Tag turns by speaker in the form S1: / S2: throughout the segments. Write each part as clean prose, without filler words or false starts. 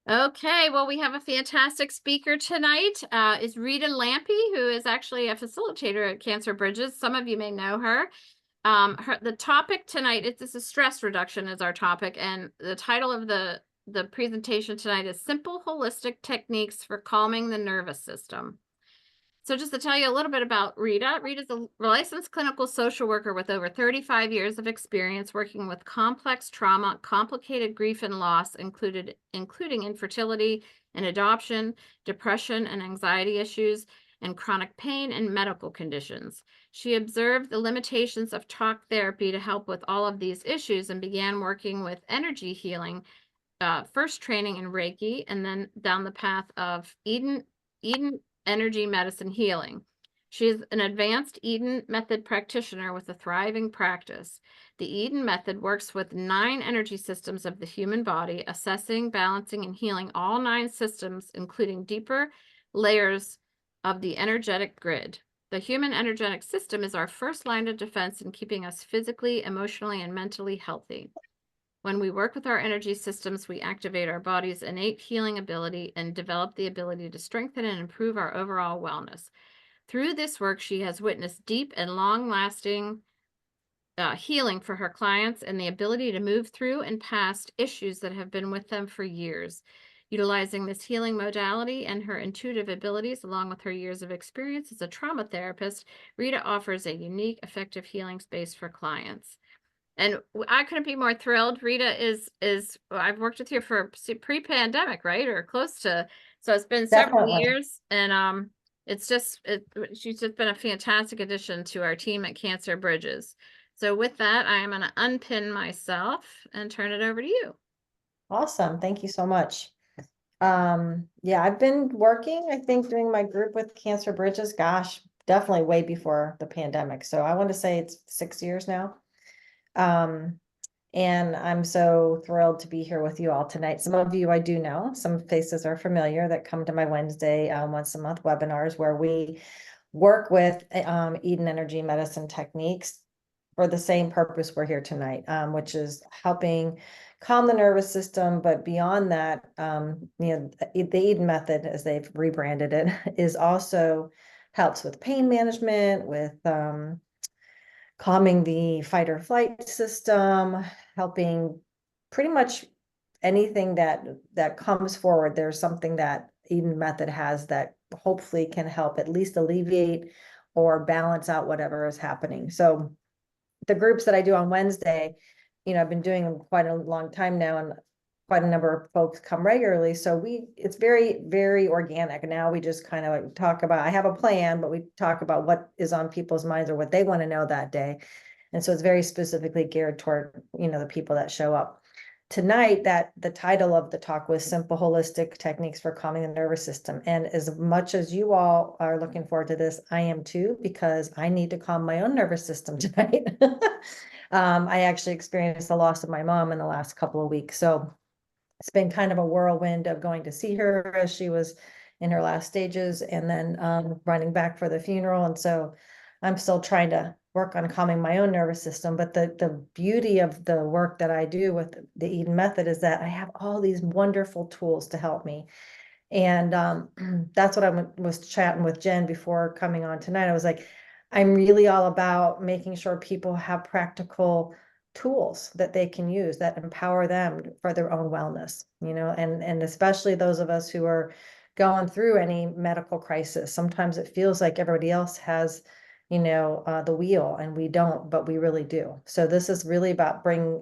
S1: Okay, well, we have a fantastic speaker tonight. Is Rita Lampe, who is actually a facilitator at Cancer Bridges. Some of you may know her. The topic tonight is a stress reduction is our topic, and the title of the presentation tonight is Simple Holistic Techniques for Calming the Nervous System. So just to tell you a little bit about Rita, Rita's a licensed clinical social worker with over 35 years of experience working with complex trauma, complicated grief and loss, including infertility and adoption, depression and anxiety issues, and chronic pain and medical conditions. She observed the limitations of talk therapy to help with all of these issues and began working with energy healing, first training in Reiki, and then down the path of Eden energy medicine healing. She is an advanced Eden method practitioner with a thriving practice. The Eden method works with 9 energy systems of the human body, assessing, balancing, and healing all 9 systems, including deeper layers of the energetic grid. The human energetic system is our first line of defense in keeping us physically, emotionally, and mentally healthy. When we work with our energy systems, we activate our body's innate healing ability and develop the ability to strengthen and improve our overall wellness. Through this work, she has witnessed deep and long-lasting healing for her clients and the ability to move through and past issues that have been with them for years. Utilizing this healing modality and her intuitive abilities, along with her years of experience as a trauma therapist, Rita offers a unique, effective healing space for clients. And I couldn't be more thrilled. Rita is I've worked with you for pre-pandemic, right? Or close to. So it's been several
S2: Definitely.
S1: years, and she's just been a fantastic addition to our team at Cancer Bridges. So with that, I am going to unpin myself and turn it over to you.
S2: Awesome. Thank you so much. Yeah, I've been working, I think, doing my group with Cancer Bridges, gosh, definitely way before the pandemic. So I want to say it's 6 years now. Um, and I'm so thrilled to be here with you all tonight. Some of you I do know, some faces are familiar that come to my Wednesday, once a month webinars where we work with Eden Energy Medicine techniques for the same purpose we're here tonight, which is helping calm the nervous system. But beyond that, the Eden method, as they've rebranded it, is also helps with pain management, with calming the fight or flight system, helping pretty much anything that comes forward. There's something that Eden method has that hopefully can help at least alleviate or balance out whatever is happening. So the groups that I do on Wednesday, I've been doing them quite a long time now, and quite a number of folks come regularly. So it's very, very organic. Now we just kind of like talk about, I have a plan, but we talk about what is on people's minds or what they want to know that day. And so it's very specifically geared toward, the people that show up. Tonight, that the title of the talk was Simple Holistic Techniques for Calming the Nervous System. And as much as you all are looking forward to this, I am too, because I need to calm my own nervous system tonight. I actually experienced the loss of my mom in the last couple of weeks. So it's been kind of a whirlwind of going to see her as she was in her last stages, and then running back for the funeral. And so I'm still trying to work on calming my own nervous system. But the beauty of the work that I do with the Eden method is that I have all these wonderful tools to help me. And that's what I was chatting with Jen before coming on tonight. I was like, I'm really all about making sure people have practical tools that they can use that empower them for their own wellness, and especially those of us who are going through any medical crisis. Sometimes it feels like everybody else has, the wheel, and we don't, but we really do. So this is really about bringing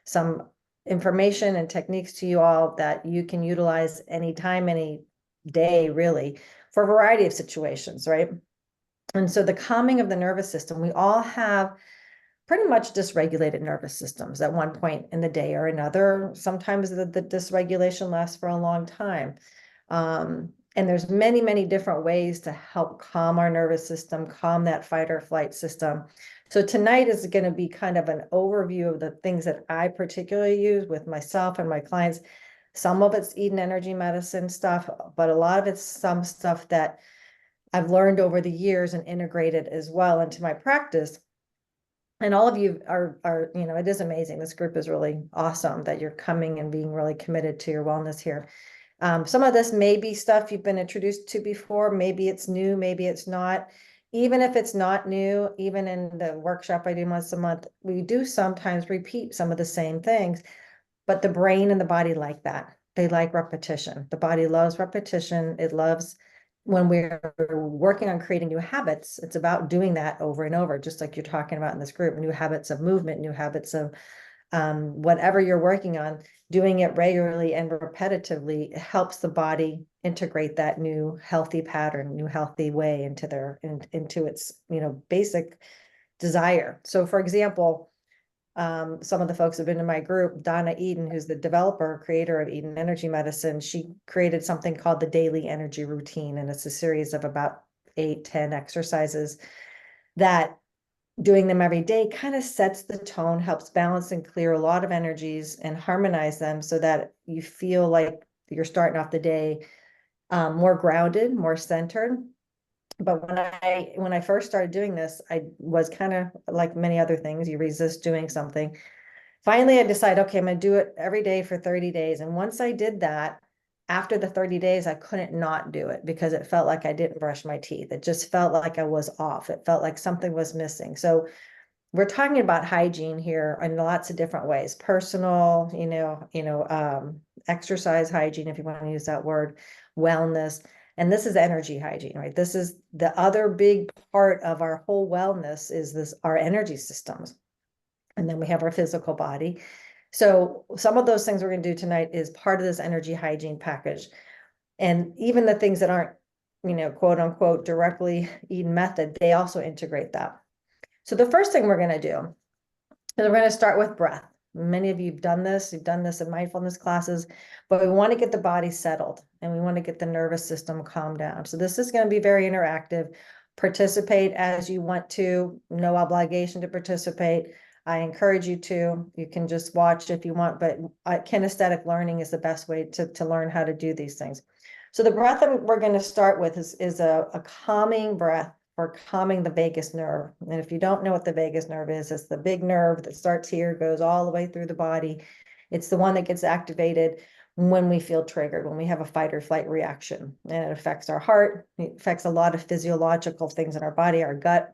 S2: some information and techniques to you all that you can utilize anytime, any day, really, for a variety of situations, right? And so the calming of the nervous system, we all have pretty much dysregulated nervous systems at one point in the day or another. Sometimes the dysregulation lasts for a long time. And there's many, many different ways to help calm our nervous system, calm that fight or flight system. So tonight is going to be kind of an overview of the things that I particularly use with myself and my clients. Some of it's Eden Energy Medicine stuff, but a lot of it's some stuff that I've learned over the years and integrated as well into my practice. And all of you are, you know, it is amazing. This group is really awesome that you're coming and being really committed to your wellness here. Some of this may be stuff you've been introduced to before. Maybe it's new, maybe it's not. Even if it's not new, even in the workshop I do once a month, we do sometimes repeat some of the same things, but the brain and the body like that. They like repetition. The body loves repetition. It loves when we're working on creating new habits, it's about doing that over and over, just like you're talking about in this group, new habits of movement, new habits of whatever you're working on, doing it regularly and repetitively helps the body integrate that new healthy pattern, new healthy way into its, you know, basic desire. So for example, some of the folks have been in my group, Donna Eden, who's the developer, creator of Eden Energy Medicine. She created something called the Daily Energy Routine, and it's a series of about 8-10 exercises that doing them every day kind of sets the tone, helps balance and clear a lot of energies and harmonize them so that you feel like you're starting off the day more grounded, more centered. But when I first started doing this, I was kind of like many other things, you resist doing something. Finally, I decided, okay, I'm going to do it every day for 30 days. And once I did that, after the 30 days, I couldn't not do it because it felt like I didn't brush my teeth. It just felt like I was off. It felt like something was missing. So we're talking about hygiene here in lots of different ways, personal, exercise hygiene, if you want to use that word, wellness. And this is energy hygiene, right? This is the other big part of our whole wellness is our energy systems. And then we have our physical body. So some of those things we're going to do tonight is part of this energy hygiene package. And even the things that aren't, quote unquote, directly Eden method, they also integrate that. So the first thing we're going to do is we're going to start with breath. Many of you have done this. You've done this in mindfulness classes, but we want to get the body settled and we want to get the nervous system calmed down. So this is going to be very interactive. Participate as you want to, no obligation to participate. I encourage you to. You can just watch if you want, but kinesthetic learning is the best way to learn how to do these things. So the breath that we're going to start with is a calming breath for calming the vagus nerve. And if you don't know what the vagus nerve is, it's the big nerve that starts here, goes all the way through the body. It's the one that gets activated when we feel triggered, when we have a fight or flight reaction. And it affects our heart. It affects a lot of physiological things in our body, our gut.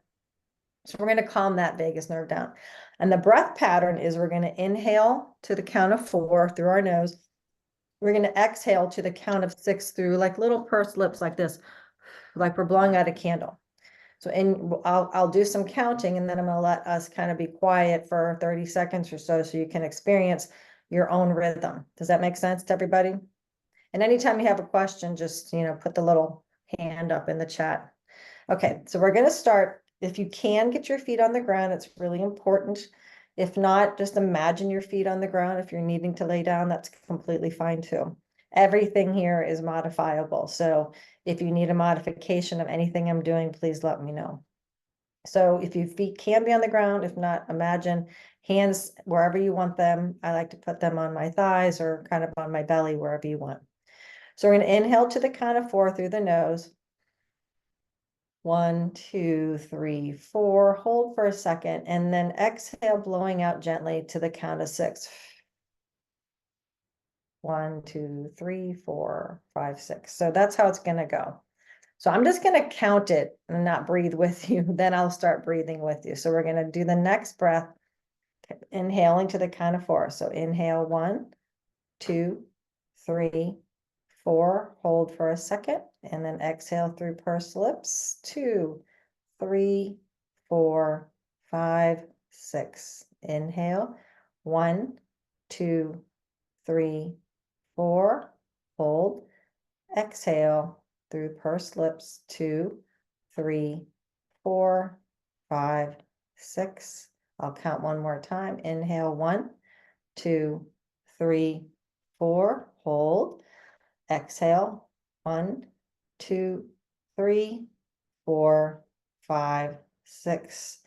S2: So we're going to calm that vagus nerve down. And the breath pattern is we're going to inhale to the count of 4 through our nose. We're going to exhale to the count of 6 through like little pursed lips like this, like we're blowing out a candle. So I'll do some counting and then I'm going to let us kind of be quiet for 30 seconds or so you can experience your own rhythm. Does that make sense to everybody? And anytime you have a question, just, put the little hand up in the chat. Okay, so we're going to start. If you can get your feet on the ground, it's really important. If not, just imagine your feet on the ground. If you're needing to lay down, that's completely fine too. Everything here is modifiable. So if you need a modification of anything I'm doing, please let me know. So if your feet can be on the ground, if not, imagine hands wherever you want them. I like to put them on my thighs or kind of on my belly, wherever you want. So we're going to inhale to the count of 4 through the nose. 1, 2, 3, 4. Hold for a second and then exhale, blowing out gently to the count of 6. 1, 2, 3, 4, 5, 6. So that's how it's going to go. So I'm just going to count it and not breathe with you. Then I'll start breathing with you. So we're going to do the next breath, inhaling to the count of 4. So inhale 1, 2, 3, 4. Hold for a second and then exhale through pursed lips. 2, 3, 4, 5, 6. Inhale 1, 2, 3, 4. Hold. Exhale through pursed lips. 2, 3, 4, 5, 6. I'll count one more time. Inhale 1, 2, 3, 4. Hold. Exhale 1, 2, 3, 4, 5, 6.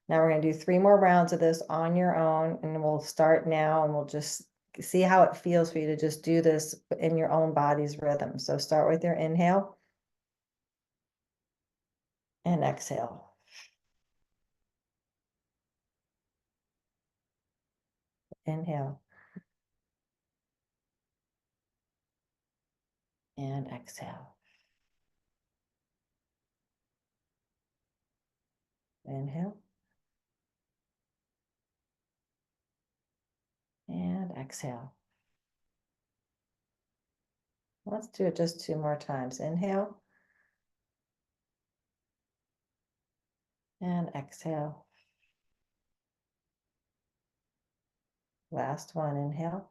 S2: Now we're going to do 3 more rounds of this on your own, and we'll start now and we'll just see how it feels for you to just do this in your own body's rhythm. So start with your inhale and exhale. Inhale. And exhale. Inhale. And exhale. Let's do it just 2 more times. Inhale. And exhale. Last one, inhale.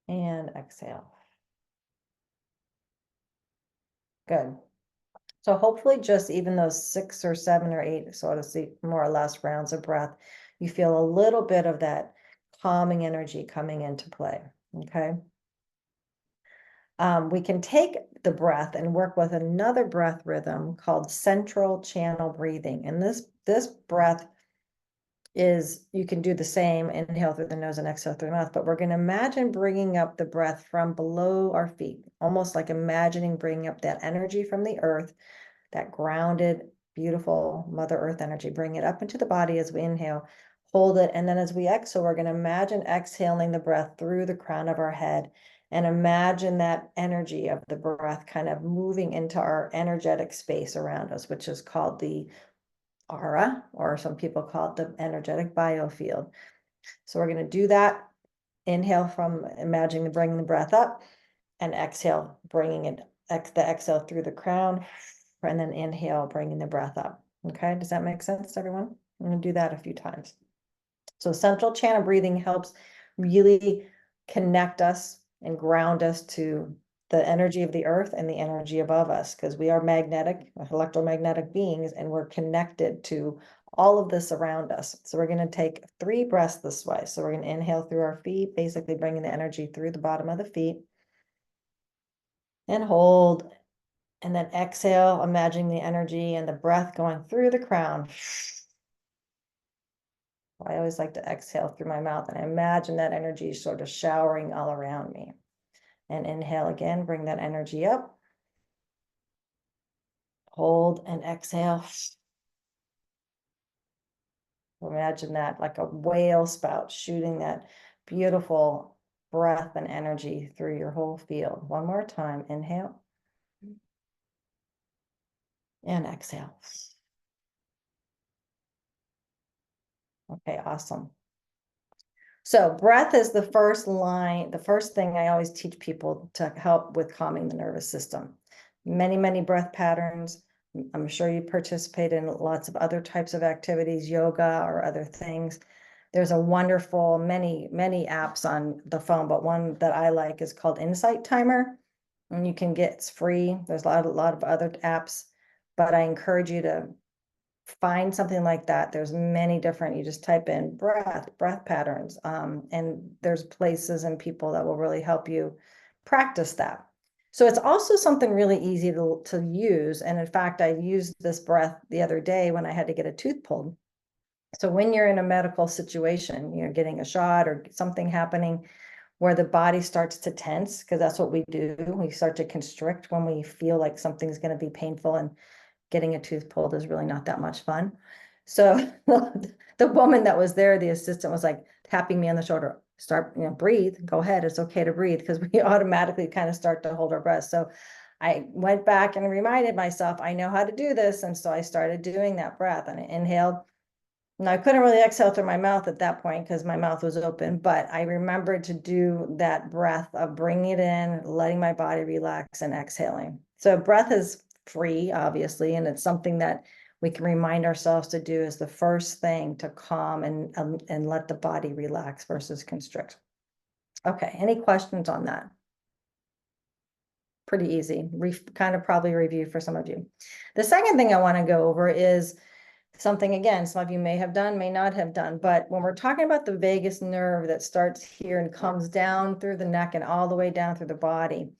S2: And exhale. Good. So hopefully just even those 6 or 7 or 8, so to see, more or less rounds of breath, you feel a little bit of that calming energy coming into play, okay? We can take the breath and work with another breath rhythm called central channel breathing. And this breath is, you can do the same, inhale through the nose and exhale through the mouth, but we're going to imagine bringing up the breath from below our feet, almost like imagining bringing up that energy from the earth, that grounded, beautiful Mother Earth energy, bring it up into the body as we inhale, hold it. And then as we exhale, we're going to imagine exhaling the breath through the crown of our head, and imagine that energy of the breath kind of moving into our energetic space around us, which is called the aura, or some people call it the energetic biofield. So we're going to do that. Inhale from imagining bringing the breath up, and exhale, bringing it, the exhale through the crown, and then inhale, bringing the breath up. Okay, does that make sense to everyone? I'm going to do that a few times. So central channel breathing helps really connect us and ground us to the energy of the earth and the energy above us, because we are magnetic, electromagnetic beings, and we're connected to all of this around us. So we're going to take 3 breaths this way. So we're going to inhale through our feet, basically bringing the energy through the bottom of the feet, and hold, and then exhale, imagining the energy and the breath going through the crown. I always like to exhale through my mouth, and I imagine that energy sort of showering all around me. And inhale again, bring that energy up. Hold and exhale. Imagine that like a whale spout shooting that beautiful breath and energy through your whole field. One more time, inhale. And exhale. Okay, awesome. So breath is the first line, the first thing I always teach people to help with calming the nervous system. Many, many breath patterns. I'm sure you participate in lots of other types of activities, yoga or other things. There's a wonderful, many, many apps on the phone, but one that I like is called Insight Timer. And you can get, it's free. There's a lot of other apps, but I encourage you to find something like that. There's many different, you just type in breath patterns, and there's places and people that will really help you practice that. So it's also something really easy to use. And in fact, I used this breath the other day when I had to get a tooth pulled. So when you're in a medical situation, you're getting a shot or something happening where the body starts to tense, because that's what we do. We start to constrict when we feel like something's going to be painful, and getting a tooth pulled is really not that much fun. So the woman that was there, the assistant, was like tapping me on the shoulder, start, breathe, go ahead. It's okay to breathe, because we automatically kind of start to hold our breath. So I went back and reminded myself, I know how to do this. And so I started doing that breath, and I inhaled. And I couldn't really exhale through my mouth at that point because my mouth was open, but I remembered to do that breath of bringing it in, letting my body relax, and exhaling. So breath is free, obviously, and it's something that we can remind ourselves to do as the first thing to calm and let the body relax versus constrict. Okay, any questions on that? Pretty easy. Kind of probably review for some of you. The second thing I want to go over is something, again, some of you may have done, may not have done, but when we're talking about the vagus nerve that starts here and comes down through the neck and all the way down through the body,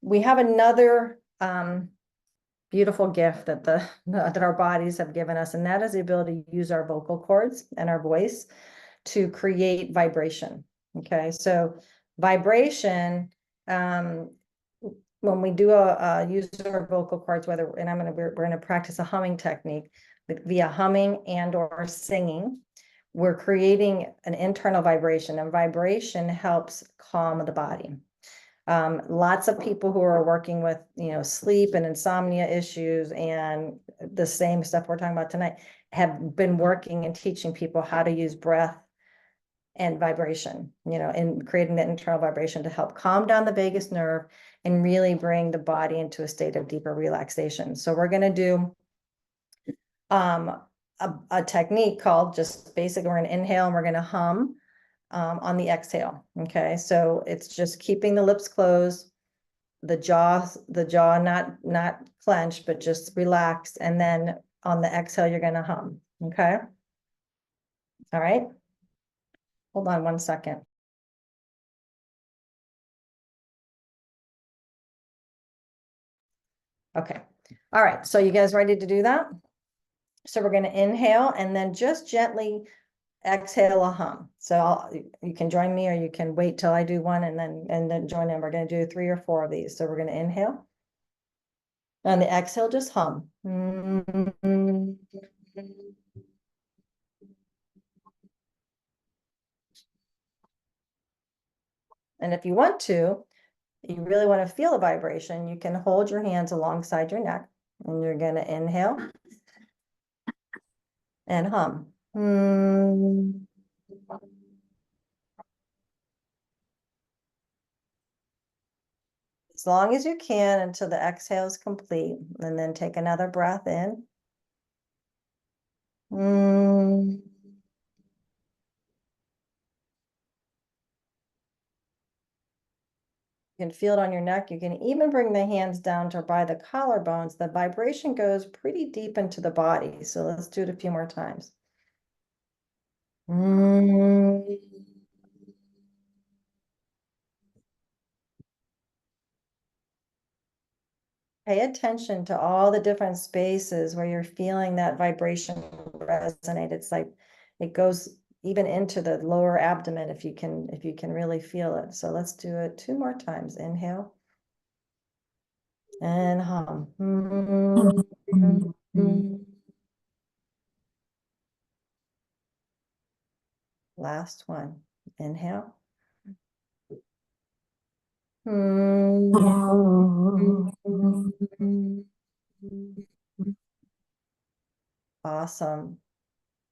S2: we have another beautiful gift that our bodies have given us, and that is the ability to use our vocal cords and our voice to create vibration. Okay, so vibration, when we do use our vocal cords, whether, and we're going to practice a humming technique via humming and or singing. we're creating an internal vibration, and vibration helps calm the body. Lots of people who are working with, sleep and insomnia issues and the same stuff we're talking about tonight have been working and teaching people how to use breath and vibration, and creating that internal vibration to help calm down the vagus nerve and really bring the body into a state of deeper relaxation. So we're going to do a technique called, just basically, we're going to inhale and we're going to hum on the exhale. Okay, so it's just keeping the lips closed, the jaw not clenched, but just relaxed. And then on the exhale, you're going to hum. Okay. All right. Hold on one second. Okay. All right. So you guys ready to do that? So we're going to inhale and then just gently exhale a hum. So you can join me, or you can wait till I do one and then join in. We're going to do 3 or 4 of these. So we're going to inhale. On the exhale, just hum. And if you want to, you really want to feel a vibration, you can hold your hands alongside your neck, and you're going to inhale and hum. As long as you can until the exhale is complete, and then take another breath in. You can feel it on your neck. You can even bring the hands down to by the collarbones. The vibration goes pretty deep into the body. So let's do it a few more times. Pay attention to all the different spaces where you're feeling that vibration resonate. It's like it goes even into the lower abdomen if you can really feel it. So let's do it 2 more times. Inhale and hum. Last one. Inhale. Awesome.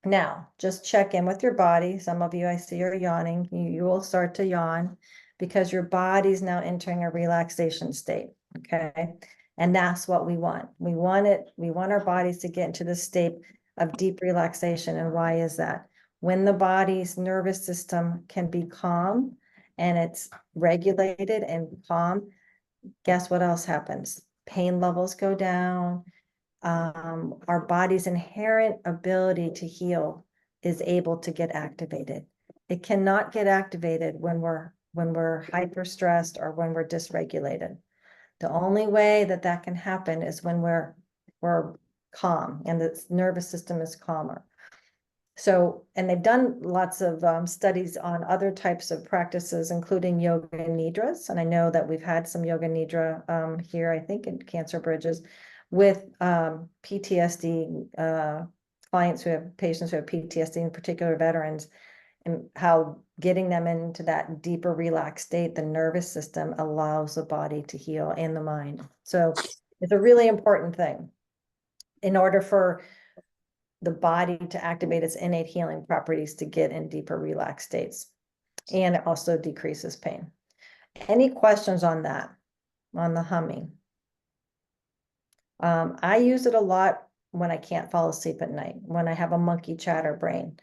S2: Now, just check in with your body. Some of you I see are yawning. You will start to yawn because your body's now entering a relaxation state. Okay. And that's what we want. We want our bodies to get into the state of deep relaxation. And why is that? When the body's nervous system can be calm and it's regulated and calm, guess what else happens? Pain levels go down. Our body's inherent ability to heal is able to get activated. It cannot get activated when we're hyper stressed or when we're dysregulated. The only way that can happen is when we're calm and the nervous system is calmer. So, and they've done lots of studies on other types of practices, including yoga nidras. And I know that we've had some yoga nidra here, I think, in Cancer Bridges with PTSD patients who have PTSD, in particular veterans, and how getting them into that deeper relaxed state, the nervous system allows the body to heal and the mind. So it's a really important thing in order for the body to activate its innate healing properties to get in deeper relaxed states. And it also decreases pain. Any questions on that, on the humming? I use it a lot when I can't fall asleep at night, when I have a monkey chatter brain,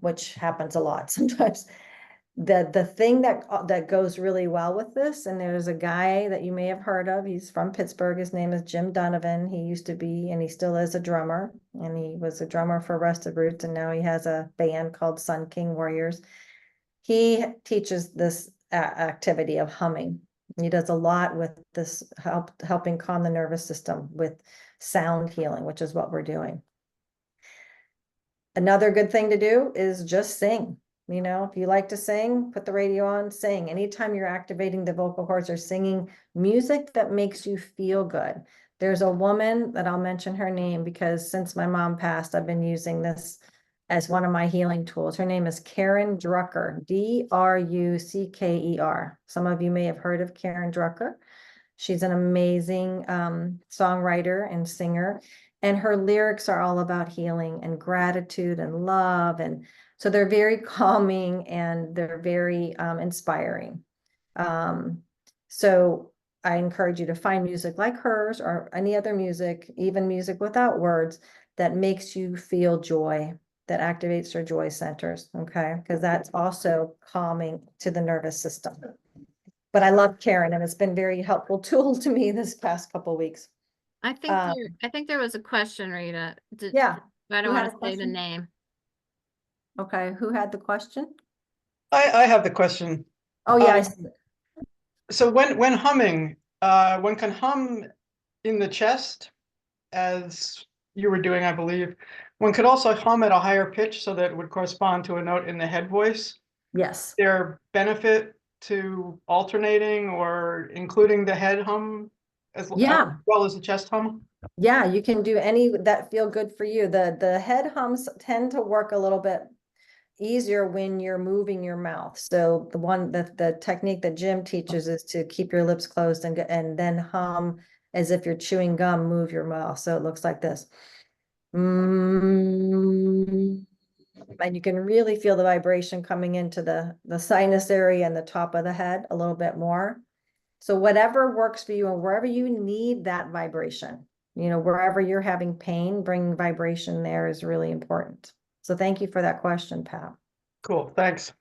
S2: which happens a lot sometimes. The thing that goes really well with this, and there's a guy that you may have heard of, he's from Pittsburgh, his name is Jim Donovan. He used to be, and he still is, a drummer, and he was a drummer for Rusted Roots, and now he has a band called Sun King Warriors. He teaches this activity of humming. He does a lot with this, helping calm the nervous system with sound healing, which is what we're doing. Another good thing to do is just sing. If you like to sing, put the radio on, sing. Anytime you're activating the vocal cords or singing music that makes you feel good. There's a woman that I'll mention her name because since my mom passed, I've been using this as one of my healing tools. Her name is Karen Drucker, Drucker. Some of you may have heard of Karen Drucker. She's an amazing songwriter and singer, and her lyrics are all about healing and gratitude and love. And so they're very calming and they're very inspiring. So I encourage you to find music like hers or any other music, even music without words, that makes you feel joy, that activates your joy centers, okay? Because that's also calming to the nervous system. But I love Karen, and it's been very helpful tool to me this past couple of weeks.
S1: I think there was a question, Rita.
S2: Yeah.
S1: I
S2: Who
S1: don't
S2: had
S1: want
S2: a
S1: to say the
S2: question?
S1: name.
S2: Okay, who had the question?
S3: I have the question.
S2: Oh, yeah, I see it.
S3: So when humming, one can hum in the chest, as you were doing, I believe. One could also hum at a higher pitch so that it would correspond to a note in the head voice.
S2: Yes.
S3: Is there benefit to alternating or including the head hum as
S2: Yeah.
S3: well as the chest hum?
S2: Yeah, you can do any that feel good for you. The head hums tend to work a little bit easier when you're moving your mouth. So the technique that Jim teaches is to keep your lips closed and then hum as if you're chewing gum, move your mouth. So it looks like this. Mm. And you can really feel the vibration coming into the sinus area and the top of the head a little bit more. So whatever works for you and wherever you need that vibration, wherever you're having pain, bringing vibration there is really important. So thank you for that question, Pat.
S3: Cool, thanks.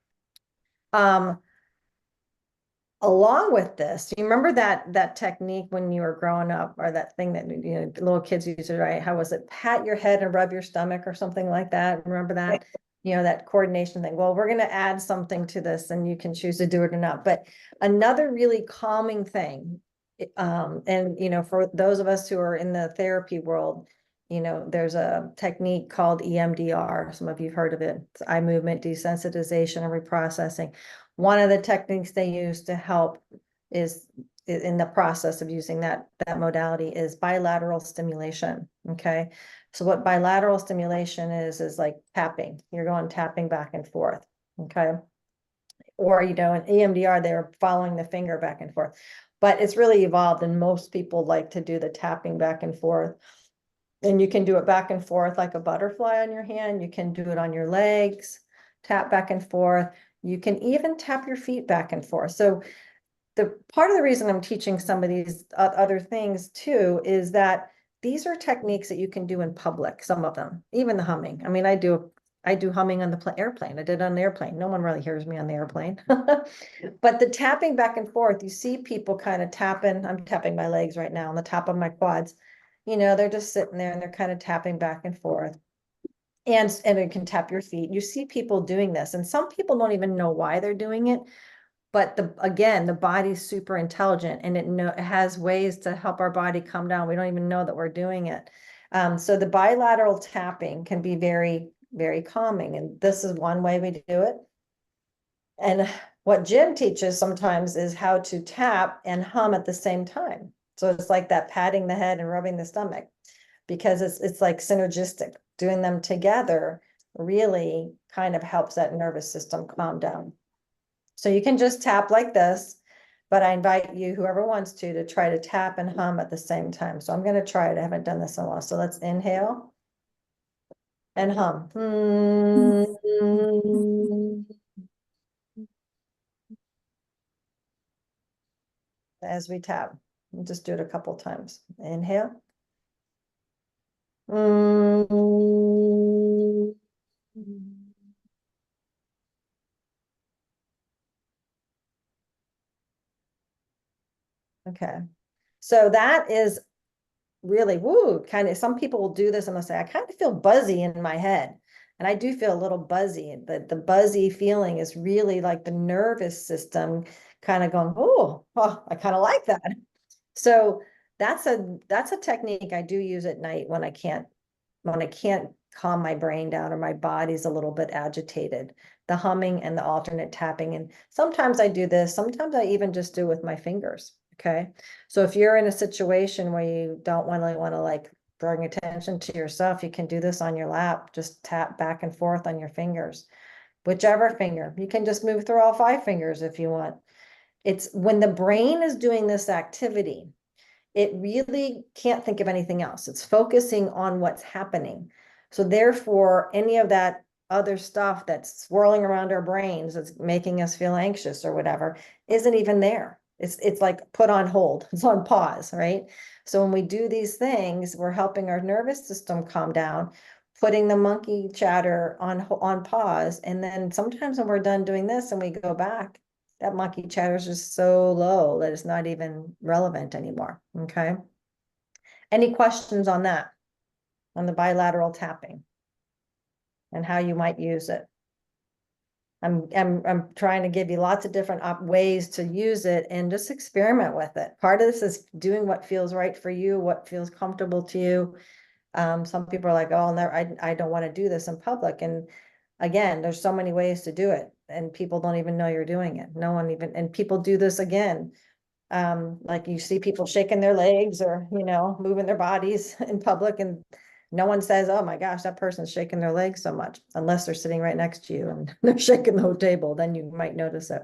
S2: Along with this, you remember that technique when you were growing up, or that thing that little kids used to, right? How was it? Pat your head and rub your stomach or something like that. Remember that? That coordination thing. Well, we're going to add something to this, and you can choose to do it or not. But another really calming thing, and for those of us who are in the therapy world, there's a technique called EMDR. Some of you've heard of it. It's eye movement desensitization and reprocessing. One of the techniques they use to help is in the process of using that modality is bilateral stimulation. Okay. So what bilateral stimulation is like tapping. You're going tapping back and forth. Okay. Or, in EMDR, they're following the finger back and forth. But it's really evolved, and most people like to do the tapping back and forth. And you can do it back and forth like a butterfly on your hand. You can do it on your legs, tap back and forth. You can even tap your feet back and forth. So the part of the reason I'm teaching some of these other things too is that these are techniques that you can do in public, some of them, even the humming. I mean, I do humming on the airplane. I did it on the airplane. No one really hears me on the airplane. But the tapping back and forth, you see people kind of tapping. I'm tapping my legs right now on the top of my quads. They're just sitting there and they're kind of tapping back and forth. And it can tap your feet. You see people doing this, and some people don't even know why they're doing it. But the body's super intelligent, and it has ways to help our body come down. We don't even know that we're doing it. So the bilateral tapping can be very, very calming. And this is one way we do it. And what Jim teaches sometimes is how to tap and hum at the same time. So it's like that patting the head and rubbing the stomach, because it's like synergistic. Doing them together really kind of helps that nervous system calm down. So you can just tap like this, but I invite you, whoever wants to try to tap and hum at the same time. So I'm going to try it. I haven't done this in a while. So let's inhale and hum. As we tap, we'll just do it a couple times. Inhale. Okay. So that is really, woo, kind of, some people will do this and they'll say, I kind of feel buzzy in my head. And I do feel a little buzzy. The buzzy feeling is really like the nervous system kind of going, oh, I kind of like that. So that's a technique I do use at night when I can't calm my brain down or my body's a little bit agitated. The humming and the alternate tapping. And sometimes I do this, sometimes I even just do with my fingers. Okay. So if you're in a situation where you don't really want to like bring attention to yourself. You can do this on your lap, just tap back and forth on your fingers, whichever finger. You can just move through all 5 fingers if you want. It's when the brain is doing this activity, it really can't think of anything else. It's focusing on what's happening. So therefore, any of that other stuff that's swirling around our brains that's making us feel anxious or whatever isn't even there. It's like put on hold. It's on pause, right? So when we do these things, we're helping our nervous system calm down, putting the monkey chatter on pause. And then sometimes when we're done doing this and we go back, that monkey chatter is just so low that it's not even relevant anymore. Okay. Any questions on that? On the bilateral tapping and how you might use it? I'm trying to give you lots of different ways to use it and just experiment with it. Part of this is doing what feels right for you, what feels comfortable to you. Some people are like, oh, no, I don't want to do this in public. And again, there's so many ways to do it and people don't even know you're doing it. No one even, and people do this again. Like you see people shaking their legs or, moving their bodies in public and no one says, oh my gosh, that person's shaking their legs so much, unless they're sitting right next to you and they're shaking the whole table, then you might notice it.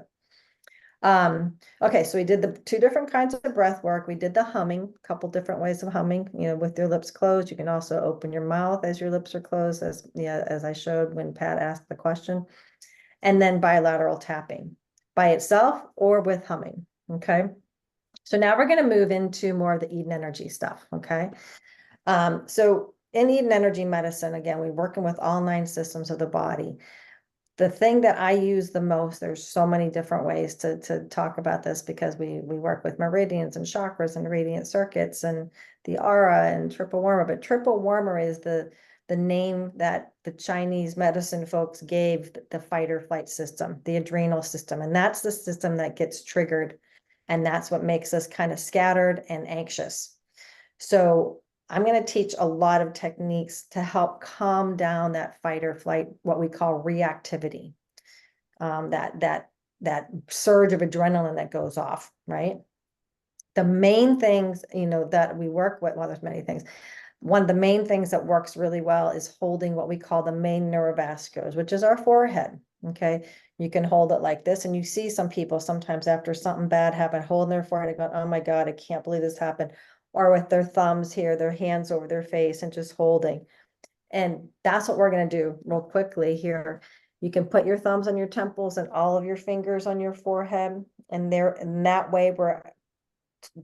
S2: Okay, so we did the 2 different kinds of breath work. We did the humming, a couple different ways of humming, with your lips closed. You can also open your mouth as your lips are closed, as I showed when Pat asked the question. And then bilateral tapping by itself or with humming. Okay. So now we're going to move into more of the Eden energy stuff. Okay. So in Eden energy medicine, again, we're working with all 9 systems of the body. The thing that I use the most, there's so many different ways to talk about this because we work with meridians and chakras and radiant circuits and the aura and triple warmer, but triple warmer is the name that the Chinese medicine folks gave the fight or flight system, the adrenal system. And that's the system that gets triggered. And that's what makes us kind of scattered and anxious. So I'm going to teach a lot of techniques to help calm down that fight or flight, what we call reactivity, that surge of adrenaline that goes off, right? The main things, that we work with, well, there's many things. One of the main things that works really well is holding what we call the main neurovasculars, which is our forehead. Okay. You can hold it like this. And you see some people sometimes after something bad happened, holding their forehead and going, oh my God, I can't believe this happened. Or with their thumbs here, their hands over their face and just holding. And that's what we're going to do real quickly here. You can put your thumbs on your temples and all of your fingers on your forehead. And that way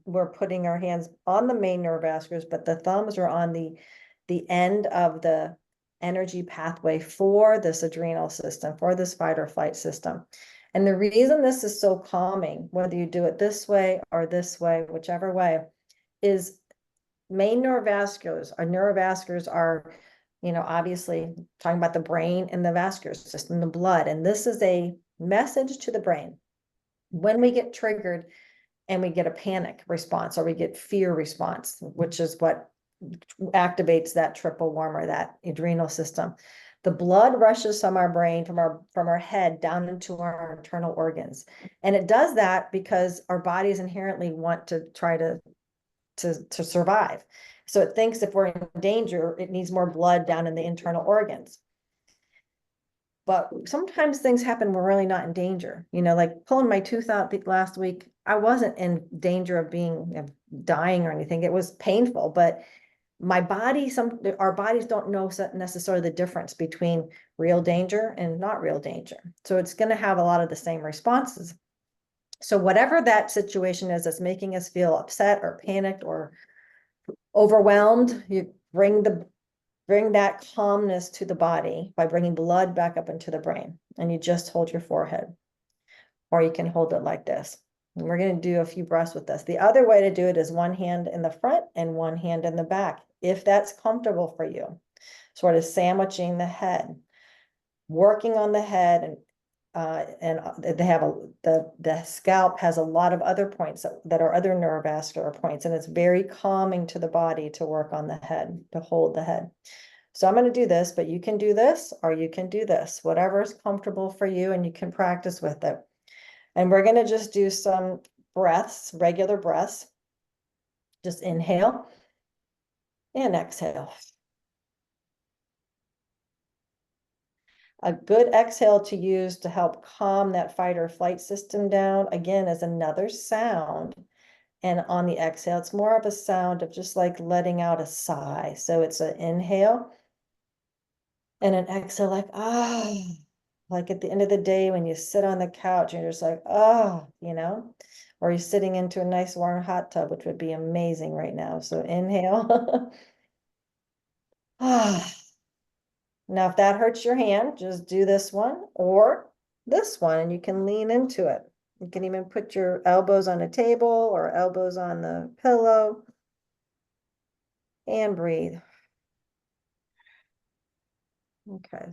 S2: we're putting our hands on the main neurovasculars, but the thumbs are on the end of the energy pathway for this adrenal system, for this fight or flight system. And the reason this is so calming, whether you do it this way or this way, whichever way, is main neurovasculars. Our neurovasculars are, obviously talking about the brain and the vascular system, the blood. And this is a message to the brain. When we get triggered and we get a panic response or we get fear response, which is what activates that triple warmer, that adrenal system, the blood rushes from our brain, from our head down into our internal organs. And it does that because our bodies inherently want to try to survive. So it thinks if we're in danger, it needs more blood down in the internal organs. But sometimes things happen, we're really not in danger. Like pulling my tooth out last week, I wasn't in danger of dying or anything. It was painful, but my body, our bodies don't know necessarily the difference between real danger and not real danger. So it's going to have a lot of the same responses. So whatever that situation is that's making us feel upset or panicked or overwhelmed, you bring that calmness to the body by bringing blood back up into the brain, and you just hold your forehead, or you can hold it like this. And we're going to do a few breaths with this. The other way to do it is one hand in the front and one hand in the back, if that's comfortable for you. Sort of sandwiching the head, working on the head, and they have the scalp has a lot of other points that are other neurovascular points, and it's very calming to the body to work on the head, to hold the head. So I'm going to do this, but you can do this or you can do this, whatever is comfortable for you, and you can practice with it. And we're going to just do some breaths, regular breaths. Just inhale And exhale. A good exhale to use to help calm that fight or flight system down, again, is another sound. And on the exhale, it's more of a sound of just like letting out a sigh. So it's an inhale and an exhale, like, ah, like at the end of the day, when you sit on the couch and you're just like, oh, or you're sitting into a nice warm hot tub, which would be amazing right now. So inhale. Ah. Now, if that hurts your hand, just do this one or this one, and you can lean into it. You can even put your elbows on a table or elbows on the pillow and breathe. Okay.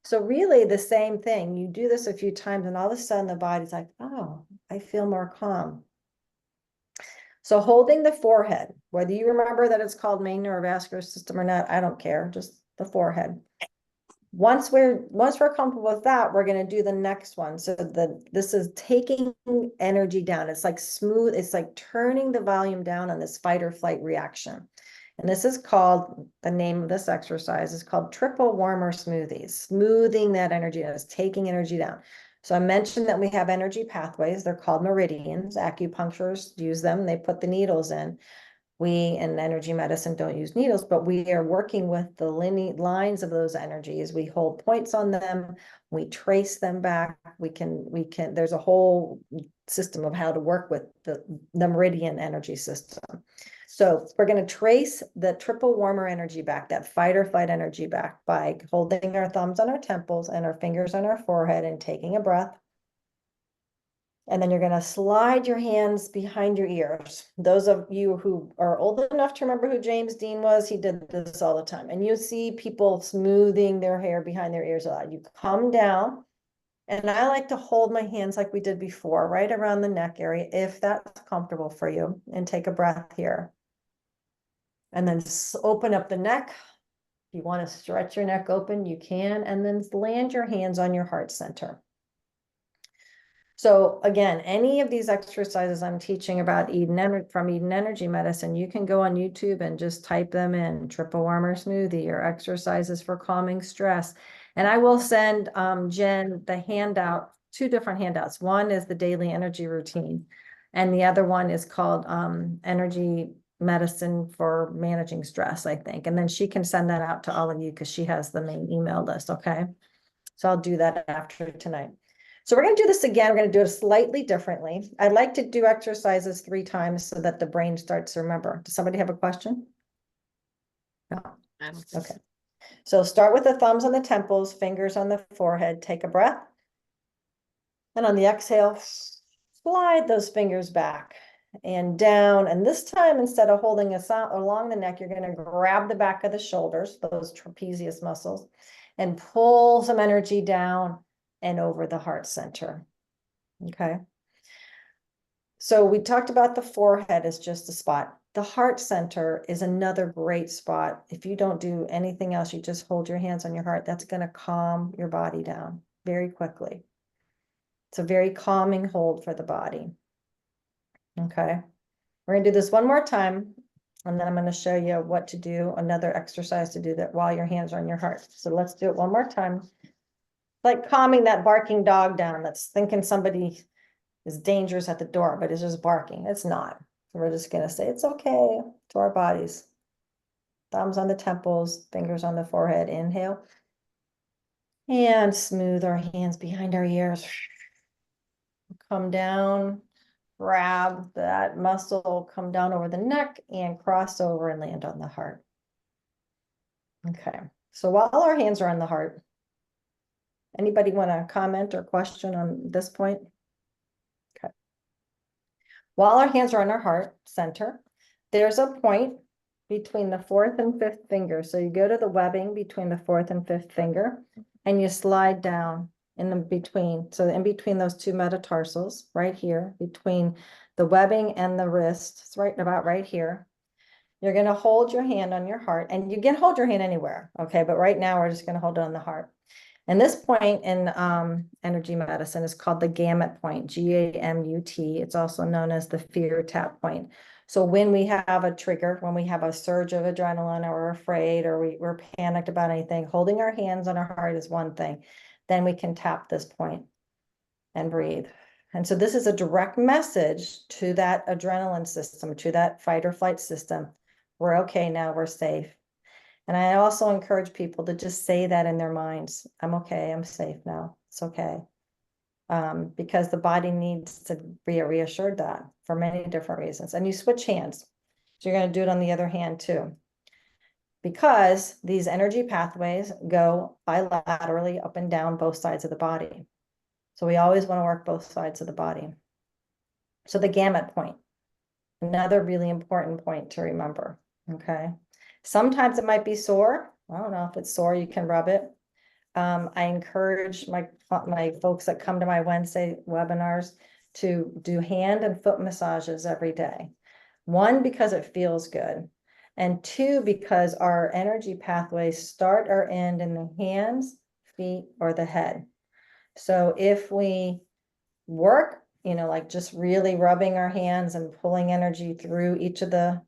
S2: So really the same thing. You do this a few times and all of a sudden the body's like, oh, I feel more calm. So holding the forehead, whether you remember that it's called main neurovascular system or not, I don't care, just the forehead. Once we're comfortable with that, we're going to do the next one. So this is taking energy down. It's like smooth. It's like turning the volume down on this fight or flight reaction. And this is called, the name of this exercise is called triple warmer smoothies, smoothing that energy down. It's taking energy down. So I mentioned that we have energy pathways. They're called meridians. Acupuncturists use them. They put the needles in. We in energy medicine don't use needles, but we are working with the lines of those energies. We hold points on them. We trace them back. We can, there's a whole system of how to work with the meridian energy system. So we're going to trace the triple warmer energy back, that fight or flight energy back by holding our thumbs on our temples and our fingers on our forehead and taking a breath. And then you're going to slide your hands behind your ears. Those of you who are old enough to remember who James Dean was, he did this all the time. And you see people smoothing their hair behind their ears a lot. You come down, and I like to hold my hands like we did before, right around the neck area, if that's comfortable for you. And take a breath here. And then open up the neck. If you want to stretch your neck open, you can. And then land your hands on your heart center. So again, any of these exercises I'm teaching about from Eden Energy Medicine, you can go on YouTube and just type them in, triple warmer smoothie or exercises for calming stress. And I will send Jen the handout, 2 different handouts. One is the daily energy routine, and the other one is called energy medicine for managing stress, I think. And then she can send that out to all of you because she has the main email list. Okay. So I'll do that after tonight. So we're going to do this again. We're going to do it slightly differently. I'd like to do exercises 3 times so that the brain starts to remember. Does somebody have a question? No. Okay. So start with the thumbs on the temples, fingers on the forehead. Take a breath. And on the exhale, slide those fingers back and down. And this time, instead of holding along the neck, you're going to grab the back of the shoulders, those trapezius muscles, and pull some energy down and over the heart center. Okay. So we talked about the forehead as just a spot. The heart center is another great spot. If you don't do anything else, you just hold your hands on your heart. That's going to calm your body down very quickly. It's a very calming hold for the body. Okay. We're going to do this one more time, and then I'm going to show you what to do, another exercise to do that while your hands are on your heart. So let's do it one more time. Like calming that barking dog down that's thinking somebody is dangerous at the door, but it's just barking. It's not. So we're just going to say it's okay to our bodies. Thumbs on the temples, fingers on the forehead. Inhale. And smooth our hands behind our ears. Come down, grab that muscle, come down over the neck and cross over and land on the heart. Okay. So while our hands are on the heart, anybody want to comment or question on this point? Okay. While our hands are on our heart center, there's a point between the 4th and 5th finger. So you go to the webbing between the 4th and 5th finger, and you slide down in the between. So in between those 2 metatarsals, right here, between the webbing and the wrist, it's right about right here. You're going to hold your hand on your heart, and you can hold your hand anywhere. Okay. But right now we're just going to hold it on the heart. And this point in energy medicine is called the gamut point, G-A-M-U-T. It's also known as the fear tap point. So when we have a trigger, when we have a surge of adrenaline, or we're afraid, or we're panicked about anything, holding our hands on our heart is one thing. Then we can tap this point and breathe. And so this is a direct message to that adrenaline system, to that fight or flight system. We're okay now, we're safe. And I also encourage people to just say that in their minds. I'm okay, I'm safe now, it's okay. Because the body needs to be reassured that for many different reasons. And you switch hands. So you're going to do it on the other hand too. Because these energy pathways go bilaterally up and down both sides of the body. So we always want to work both sides of the body. So the gamut point, another really important point to remember, okay? Sometimes it might be sore. I don't know if it's sore, you can rub it. I encourage my folks that come to my Wednesday webinars to do hand and foot massages every day. One, because it feels good. And two, because our energy pathways start or end in the hands, feet, or the head. So if we work, like just really rubbing our hands and pulling energy through each of the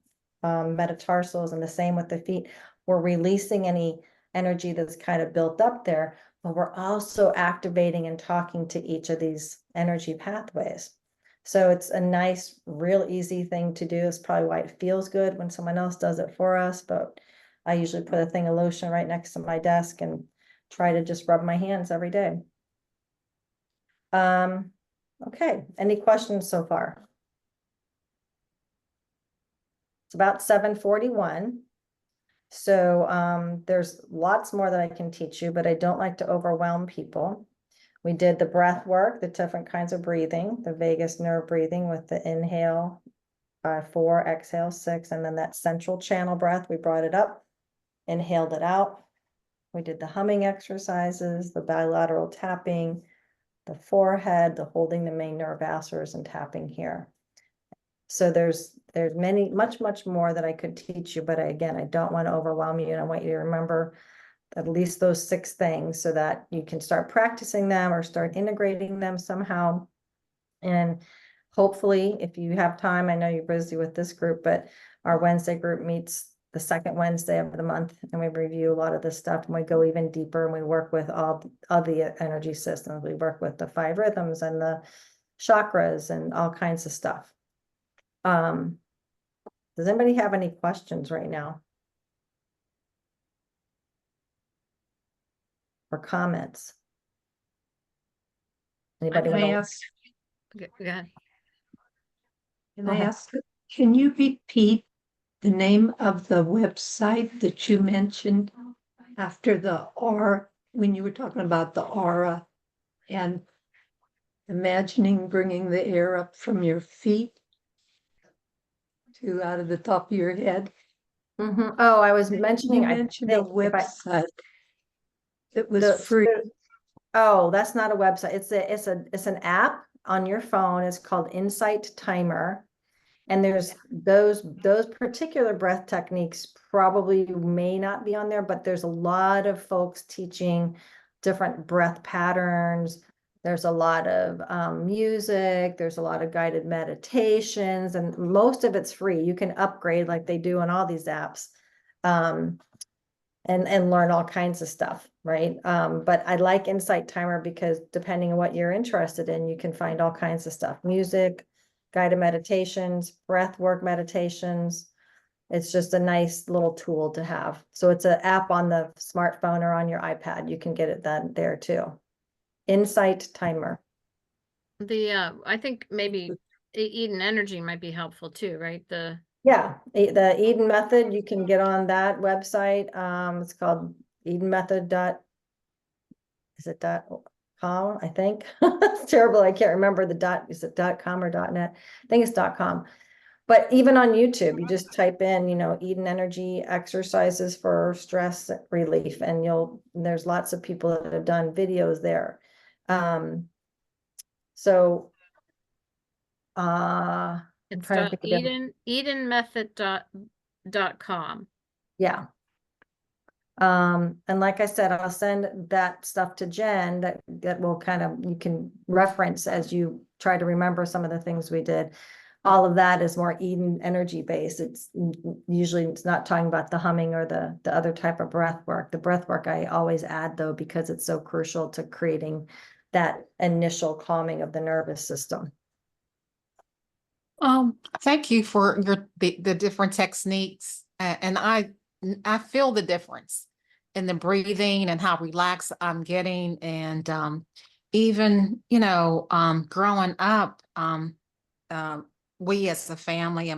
S2: metatarsals, and the same with the feet, we're releasing any energy that's kind of built up there, but we're also activating and talking to each of these energy pathways. So it's a nice, real easy thing to do. It's probably why it feels good when someone else does it for us, but I usually put a thing of lotion right next to my desk and try to just rub my hands every day. Okay, any questions so far? It's about 7:41. So there's lots more that I can teach you, but I don't like to overwhelm people. We did the breath work, the different kinds of breathing, the vagus nerve breathing with the inhale, 4, exhale 6, and then that central channel breath, we brought it up, inhaled it out. We did the humming exercises, the bilateral tapping, the forehead, the holding the main nerve vascularies and tapping here. So there's much more that I could teach you, but again, I don't want to overwhelm you, and I want you to remember at least those 6 things so that you can start practicing them or start integrating them somehow. And hopefully, if you have time, I know you're busy with this group, but our Wednesday group meets the second Wednesday of the month, and we review a lot of this stuff, and we go even deeper, and we work with all of the energy systems. We work with the 5 rhythms and the chakras and all kinds of stuff. Does anybody have any questions right now? Or comments? Anybody
S4: Can I
S2: want to?
S4: ask,
S1: Go ahead.
S4: can
S2: Go
S4: I
S2: ahead.
S4: ask, can you repeat the name of the website that you mentioned after the R, when you were talking about the aura and imagining bringing the air up from your feet to out of the top of your head?
S2: Oh, I was mentioning,
S4: You
S2: I
S4: mentioned a
S2: think if I,
S4: website that was
S2: the,
S4: free.
S2: oh, that's not a website. It's an app on your phone. It's called Insight Timer. And there's those particular breath techniques probably may not be on there, but there's a lot of folks teaching different breath patterns. There's a lot of music. There's a lot of guided meditations, and most of it's free. You can upgrade like they do on all these apps. And learn all kinds of stuff, right? But I like Insight Timer because depending on what you're interested in, you can find all kinds of stuff, music, guided meditations, breath work meditations. It's just a nice little tool to have. So it's an app on the smartphone or on your iPad. You can get it then there too. Insight Timer.
S1: I think maybe Eden Energy might be helpful too, right?
S2: Yeah, the Eden Method, you can get on that website. It's called Eden Method is it .com, I think. It's terrible. I can't remember the dot. Is it .com or .net? I think it's .com. But even on YouTube, you just type in, Eden Energy exercises for stress relief, and there's lots of people that have done videos there. So I'm
S1: It's
S2: trying to think of
S1: edenmethod.com.
S2: yeah. And like I said, I'll send that stuff to Jen that will you can reference as you try to remember some of the things we did. all of that is more Eden energy based. Usually it's not talking about the humming or the other type of breath work. The breath work I always add though, because it's so crucial to creating that initial calming of the nervous system.
S5: Thank you for the different techniques, and I feel the difference in the breathing and how relaxed I'm getting, and even growing up, we as a family,